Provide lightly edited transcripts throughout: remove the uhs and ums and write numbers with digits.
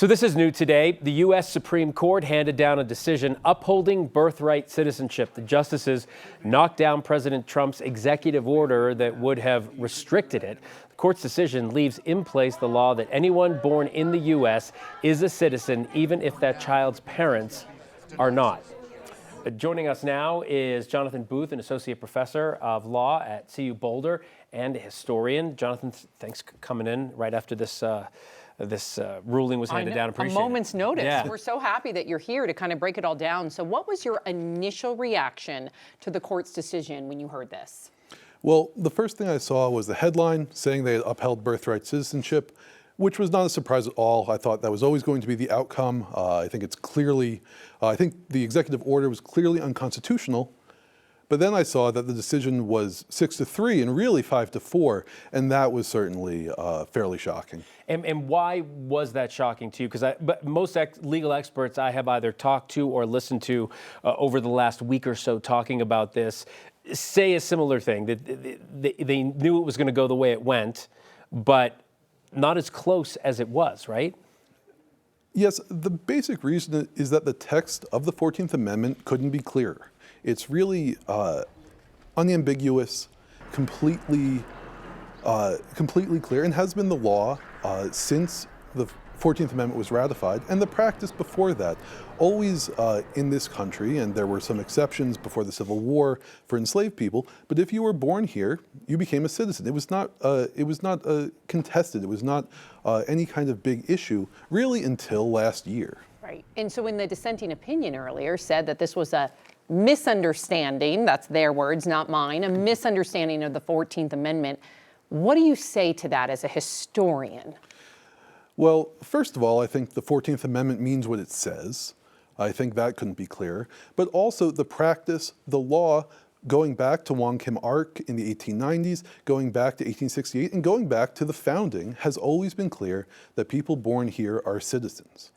So this is new today. The U.S. Supreme Court handed down a decision upholding birthright citizenship. The justices knocked down President Trump's executive order that would have restricted it. The court's decision leaves in place the law that anyone born in the U.S. is a citizen, even if that child's parents are not. Joining us now is Jonathon Booth, an associate professor of law at CU Boulder and a historian. Jonathon, thanks for coming in right after this ruling was handed down. Appreciate a moment's notice. Yeah. We're so happy that you're here to kind of break it all down. So what was your initial reaction to the court's decision when you heard this? Well, the first thing I saw was the headline saying they had upheld birthright citizenship, which was not a surprise at all. I thought that was always going to be the outcome. I think the executive order was clearly unconstitutional. But then I saw that the decision was 6-3 and really 5-4, and that was certainly fairly shocking. And why was that shocking to you? Because most legal experts I have either talked to or listened to over the last week or so talking about this say a similar thing, that they knew it was going to go the way it went, but not as close as it was, right? Yes, the basic reason is that the text of the 14th Amendment couldn't be clearer. It's really unambiguous, completely clear, and has been the law since the 14th Amendment was ratified, and the practice before that. Always in this country, and there were some exceptions before the Civil War for enslaved people, but if you were born here, you became a citizen. It was not contested. It was not any kind of big issue, really, until last year. Right. And so in the dissenting opinion earlier said that this was a misunderstanding, that's their words, not mine, a misunderstanding of the 14th Amendment. What do you say to that as a historian? Well, first of all, I think the 14th Amendment means what it says. I think that couldn't be clearer. But also the practice, the law, going back to Wong Kim Ark in the 1890s, going back to 1868, and going back to the founding, has always been clear that people born here are citizens.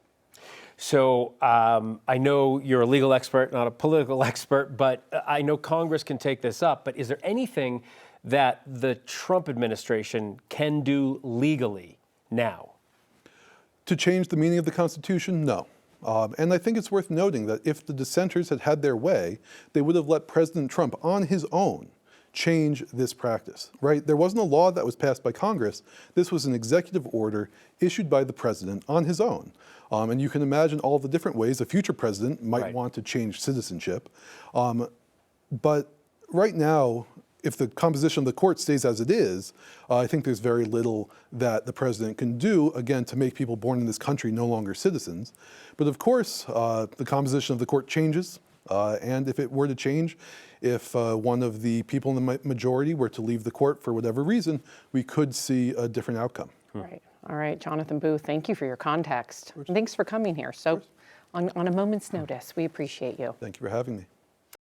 So I know you're a legal expert, not a political expert, but I know Congress can take this up. But is there anything that the Trump administration can do legally now? To change the meaning of the Constitution? No. And I think it's worth noting that if the dissenters had had their way, they would have let President Trump on his own change this practice, right? There wasn't a law that was passed by Congress. This was an executive order issued by the president on his own. And you can imagine all the different ways a future president might want to change citizenship. But right now, if the composition of the court stays as it is, I think there's very little that the president can do, again, to make people born in this country no longer citizens. But of course, the composition of the court changes. And if it were to change, if one of the people in the majority were to leave the court for whatever reason, we could see a different outcome. Right. All right, Jonathon Booth, thank you for your context. Thanks for coming here. So on a moment's notice, we appreciate you. Thank you for having me.